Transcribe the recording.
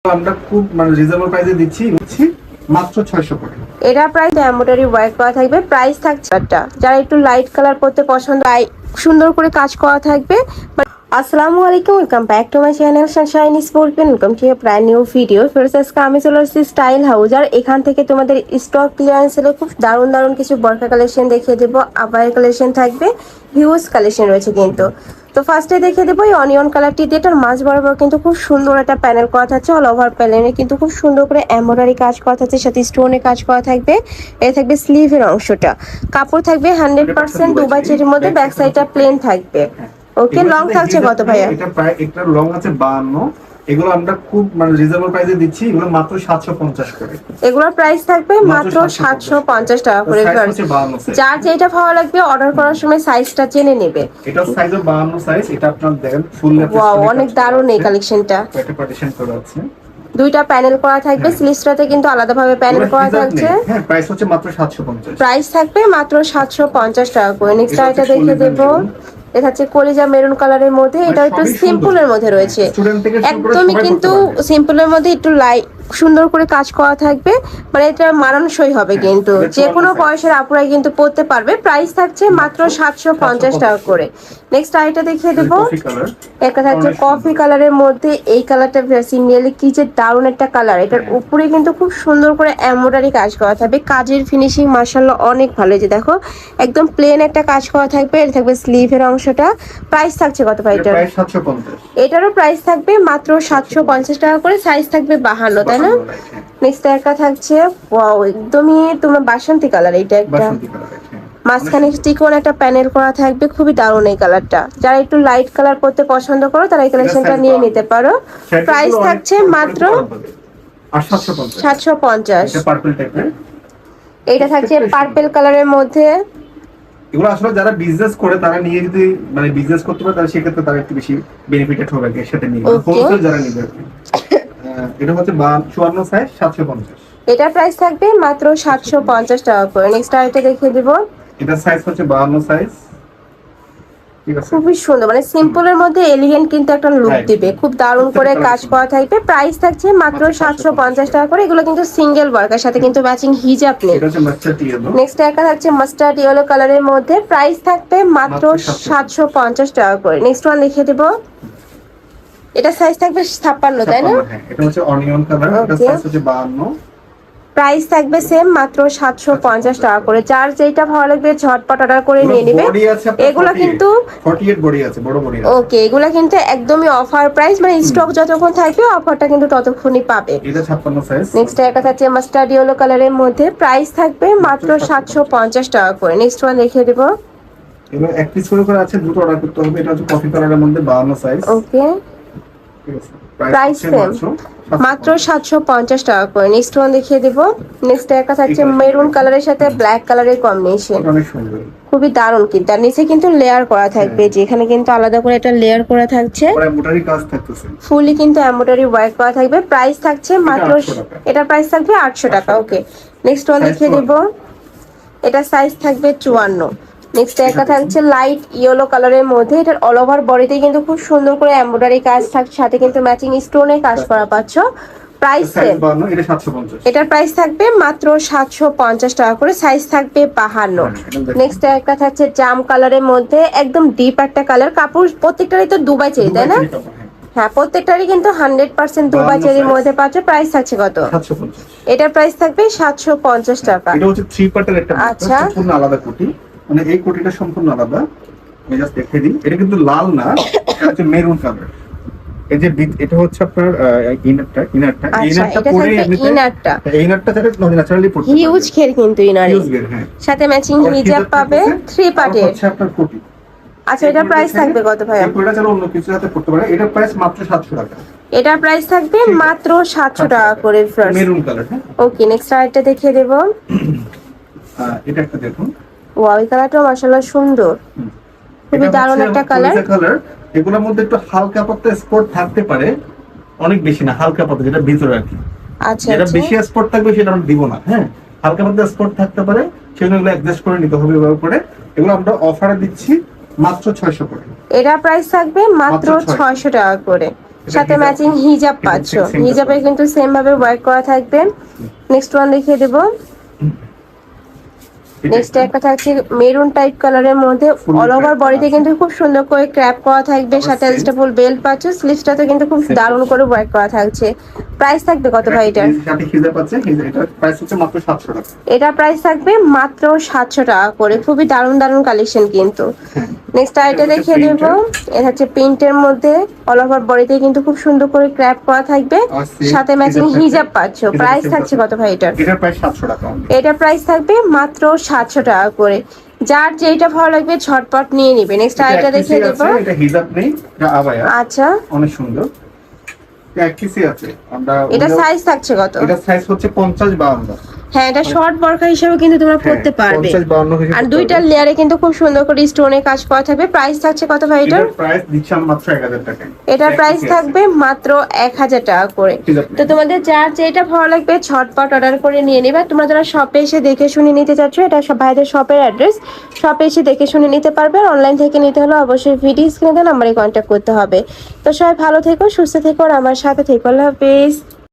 আমরা খুব রিজনেবল প্রাইসে দিচ্ছি মাত্র 600 করে। এটা প্রাইস এমব্রয়ডারি ওয়ার্ক করা থাকবে। প্রাইস থাকছে যারা একটু লাইট কালার করতে পছন্দ সুন্দর করে কাজ করা থাকবে। আসসালামু আলাইকুম, welcome back to my channel Sunshine Sport Pen. Welcome to brand new video. Firoz আজকে আমি চলে আসছি স্টাইল হাউস, আর এখান থেকে তোমাদের স্টক ক্লিয়ারেন্স এলে খুব দারুণ কিছু বরকা কালেকশন দেখিয়ে দেবো। আবায়ের কালেকশন থাকবে, হিউজ কালেকশন রয়েছে কিন্তু। তো ফার্স্টে দেখে দেবো এই অনিয়ন কালারটি দিয়ে, এটার মাঝ বরাবর কিন্তু খুব সুন্দর একটা প্যানেল করা থাকছে। অল ওভার প্যানেলে কিন্তু খুব সুন্দর করে এমব্রয়ডারি কাজ করা থাকছে, সাথে স্টোনে কাজ করা থাকবে। এটা থাকবে স্লিভের অংশটা, কাপড় থাকবে 100% দুবাই চেরির মধ্যে, ব্যাক সাইডটা প্লেন থাকবে। ওকে, লং থাকছে কত ভাইয়া? এটা প্রায় একটা লং আছে 52। এগুলো আমরা খুব রিজনেবল প্রাইসে দিচ্ছি, এগুলো মাত্র 750 করে। এগুলোর প্রাইস থাকবে মাত্র 750 টাকা করে। যার যেটা ভালো লাগবে অর্ডার করার সময় সাইজটা জেনে নেবে। এটা সাইজ 52 সাইজ। এটা আপনারা দেখেন ফুল লেফট। ওয়াও, অনেক দারুণ এই কালেকশনটা। এটা পার্টিশন করা আছে, দুইটা প্যানেল করা থাকবে। স্লিভসটাতে কিন্তু আলাদাভাবে প্যানেল করা থাকছে। হ্যাঁ, প্রাইস হচ্ছে মাত্র 750। প্রাইস থাকবে মাত্র 750 টাকা করে। নেক্সট আইটা দেখে দেবো। এটা হচ্ছে কলিজা মেরুন কালারের মধ্যে, এটা একটু সিম্পলের মধ্যে রয়েছে, একদমই কিন্তু সিম্পলের মধ্যে একটু লাইট সুন্দর করে কাজ করা থাকবে। মানে এটা মানানসই হবে কিন্তু, যে কোনো বয়সের আপুরাই কিন্তু পরতে পারবে। প্রাইস থাকছে মাত্র 750 টাকা করে। নেক্সট আইটা দেখিয়ে দেবো। একটা থাকছে কফি কালারের মধ্যে, এই কালারটা সিরিয়ালি কি যে দারুণ একটা কালার। এটার উপরে কিন্তু খুব সুন্দর করে এমব্রয়ডারি কাজ করা থাকবে, কাজের ফিনিশিং মাশাআল্লাহ অনেক ভালো। যে দেখো একদম প্লেন একটা কাজ করা থাকবে। এটা থাকবে স্লিভের অংশটা। প্রাইস থাকছে কত ভাই এটার? প্রাইস 750। এটারও প্রাইস থাকবে মাত্র 750 টাকা করে। সাইজ থাকবে 52, তাই না? নেক্সট একটা থাকছে, ওয়াও, একদমই তোমার বাসন্তী কালার। এটা একটা মাঝখানে ত্রিকোণ একটা প্যানেল করা থাকবে, খুবই দারুণ এই কালারটা। যারা একটু লাইট কালার করতে পছন্দ করো তারা এই কালেকশনটা নিয়ে নিতে পারো। প্রাইস থাকছে মাত্র 750। এটা থাকছে পার্পল কালারের মধ্যে। এগুলো আসলে যারা বিজনেস করে তারা নিয়ে যদি বিজনেস করতে পারে, তাহলে সেক্ষেত্রে তারা একটু বেশি বেনিফিটেড হবে এর সাথে নিয়ে। হোলসেল যারা নিবে, এটা হচ্ছে 54 সাইজ 750। এটা প্রাইস থাকবে মাত্র 750 টাকা করে। নেক্সট আইটা দেখিয়ে দিব। এটা সাইজ হচ্ছে 52 সাইজ। ঠিক আছে, খুবই সুন্দর, মানে সিম্পলের মধ্যে এলিগেন্ট কিন্তু একটা লুক দিবে। খুব দারুণ করে কাজ করা থাকবে। প্রাইস থাকছে মাত্র 750 টাকা করে। এগুলো কিন্তু সিঙ্গেল ওয়ার্কের সাথে কিন্তু ম্যাচিং হিজাব নেই। এটা হচ্ছে মাস্টার্ড ইয়েলো। নেক্সট একটা থাকছে মাস্টার্ড ইয়েলো কালারের মধ্যে। প্রাইস থাকবে মাত্র 750 টাকা করে। নেক্সট ওয়ান লিখে দেব। এটা সাইজ থাকবে 56, তাই না? এটা হচ্ছে অনিয়ন কালার। এটা সাইজ হচ্ছে 52। প্রাইস থাকবে সেম মাত্র 750 টাকা করে। যার যেটা ভালো লাগবে ঝটপট অর্ডার করে নিয়ে নেবে। এগুলো কিন্তু 48 বডি আছে, বড় বডি আছে। ওকে, এগুলো কিন্তু একদমই অফার প্রাইস, মানে স্টক যতক্ষণ থাকবে অফারটা কিন্তু ততক্ষণই পাবে। এটা 56 সাইজ। নেক্সট একটা থাকছে মাস্টার্ড ইয়েলো কালারের মধ্যে। প্রাইস থাকবে মাত্র 750 টাকা করে। নেক্সট ওয়ান দেখিয়ে দেব। এগুলো এক পিস করে আছে, দুটো অর্ডার করতে হবে। এটা হচ্ছে কফি কালারের মধ্যে 52 সাইজ। ওকে, ঠিক আছে, প্রাইস সেম মাত্র 750 টাকা করে। নেক্সট ওয়ান দেখিয়ে দেব। নেক্সট একটা থাকছে মেরুন কালারের সাথে ব্ল্যাক কালারের কম্বিনেশন, অনেক সুন্দর, খুবই দারুণ কিন্তু। আর নিচে কিন্তু লেয়ার করা থাকবে, যেখানে কিন্তু আলাদা করে একটা লেয়ার করা থাকছে। এমব্রয়ডারি কাজ থাকতেছে, ফুলি কিন্তু এমব্রয়ডারি ওয়ার্ক করা থাকবে। প্রাইস থাকছে মাত্র, এটা প্রাইস থাকবে 800 টাকা। ওকে, নেক্সট ওয়ান দেখিয়ে দেব। এটা সাইজ থাকবে 54। নেক্সট একটা থাকছে লাইট ইয়েলো কালারের মধ্যে। এটার অল ওভার বডিতে কিন্তু খুব সুন্দর করে এমব্রয়ডারি কাজ থাকছে, সাথে কিন্তু ম্যাচিং স্টোনে কাজ করা পাচ্ছ। প্রাইস সেম, এটা 750। এটার প্রাইস থাকবে মাত্র 750 টাকা করে। সাইজ থাকবে 52। নেক্সট একটা থাকছে জাম কালারের মধ্যে, একদম ডিপ একটা কালার। কাপড় প্রত্যেকটারই তো দুবাই চেরি, তাই না? হ্যাঁ, প্রত্যেকটারই কিন্তু 100% দুবাই চেরির মধ্যে পাচ্ছ। প্রাইস থাকছে কত? 750। এটার প্রাইস থাকবে 750 টাকা। এটা হচ্ছে 3 পার্টের একটা, আচ্ছা, সম্পূর্ণ আলাদা কোটি। মানে এই কোটিটা সম্পূর্ণ আলাদা। আমি জাস্ট দেখিয়ে দিই, এটা কিন্তু লাল না, এটা হচ্ছে মেরুন কালার। এই যে এটা হচ্ছে আপনার ইনারটা পরে ইনারটা যেটা ন্যাচারালি পড়তে পারে। হিউজ ঘের কিন্তু ইনারে, সাথে ম্যাচিং হিজাব পাবে 3 পার্টের। হচ্ছে আপনার কোটি। আচ্ছা, এটার প্রাইস থাকবে কত ভাই? এটা চলো অন্য কিছু সাথে পড়তে পারে। এটার প্রাইস মাত্র 700 টাকা। এটার প্রাইস থাকবে মাত্র 700 টাকা করে। Maroon colour. হ্যাঁ, ওকে, নেক্সট আরেকটা দেখিয়ে দেব। এটা একটা দেখুন, ওয়াও, এই কালারটা মাশাআল্লাহ সুন্দর, খুবই দারুণ একটা কালার। এগুলোর মধ্যে একটু হালকা পাতলা স্পট থাকতে পারে, অনেক বেশি না, হালকা পাতলা, যেটা ভিতরে আর কি। আচ্ছা, যেটা বেশি স্পট থাকবে সেটা আমরা দিব না। হ্যাঁ, হালকা পাতলা স্পট থাকতে পারে, সেগুলো অ্যাডজাস্ট করে নিতে হবে ব্যবহার করে। এগুলো আমরা অফারে দিচ্ছি মাত্র 600 করে। এটার প্রাইস থাকবে মাত্র 600 টাকা করে। সাথে হিজাব। ম্যাচিং হিজাব পাচ্ছ। same হিজাবে ব্যাপার। কিন্তু সেম ভাবে ওয়ার্ক করা থাকবে। নেক্সট ওয়ান দেখিয়ে দেবো। এটা নেক্সট একটা থাকছে মেরুন টাইপ কালারের মধ্যে, Full অল ওভার craft বডিতে আছে। কিন্তু খুব সুন্দর করে ক্র্যাপ করা থাকবে, আবার সাথে same। অ্যাডজাস্টেবল বেল্ট পাচ্ছ। স্লিভসটাতে কিন্তু খুব Same দারুণ করে ওয়ার্ক করা থাকছে। প্রাইস থাকবে কত ভাই এটার? এর সাথে হিজাব আছে, এটার প্রাইস হচ্ছে মাত্র 700 টাকা। এটা প্রাইস থাকবে মাত্র 700 টাকা করে। খুবই দারুণ দারুণ কালেকশন কিন্তু। নেক্সট আইটা এটা হচ্ছে দেখিয়ে দেবো। এটা হচ্ছে প্রিন্টের মধ্যে, অল ওভার বডিতে কিন্তু খুব সুন্দর করে ক্র্যাপ করা থাকবে, আর same সাথে ম্যাচিং হিজাব থাকবে। হিজাব পাচ্ছ। হিজাবের প্রাইস same থাকছে আছে। কত ভাই এটার? এটার প্রাইস 700 টাকা only। এটা প্রাইস থাকবে মাত্র 700 টাকা করে। যার যেটা ভালো লাগবে ঝটপট নিয়ে নিবে। নেক্সট এটা আইটা এক পিসই দেখিয়ে দেবো। আছে, এটা হিজাব নেই, এটা আবায়া। আচ্ছা, অনেক সুন্দর। এটা এক পিসই আছে। আমরা এটা সাইজ থাকছে কত? এটা সাইজ হচ্ছে 50-52। হ্যাঁ, এটা শর্ট বরখা হিসেবে কিন্তু তোমরা পড়তে পারবে। 50-52 হিসেবে আর পড়তে দুইটা পারবে। লেয়ারে কিন্তু খুব সুন্দর করে স্টোনের কাজ করা থাকবে। প্রাইস থাকছে কত ভাই এটার? এটার প্রাইস দিচ্ছি আমরা মাত্র 1000 টাকায়। এটার এক প্রাইস পিসই আছে। থাকবে মাত্র 1000 টাকা করে। হিজাব নেই। তো তোমাদের যার যেটা ভালো লাগবে ঝটপট অর্ডার করে নিয়ে নেবে। তোমরা যারা শপে এসে দেখে শুনে নিতে চাচ্ছ, এটা সব ভাইদের শপের অ্যাড্রেস। শপে এসে দেখে শুনে নিতে পারবে। আর অনলাইন থেকে নিতে হলে অবশ্যই ভিডিও স্ক্রিনে দেওয়া নাম্বারে কন্ট্যাক্ট করতে হবে। তো সবাই ভালো থেকো, সুস্থ থেকো, আর আমার সাথে থেকো। আল্লাহ হাফেজ।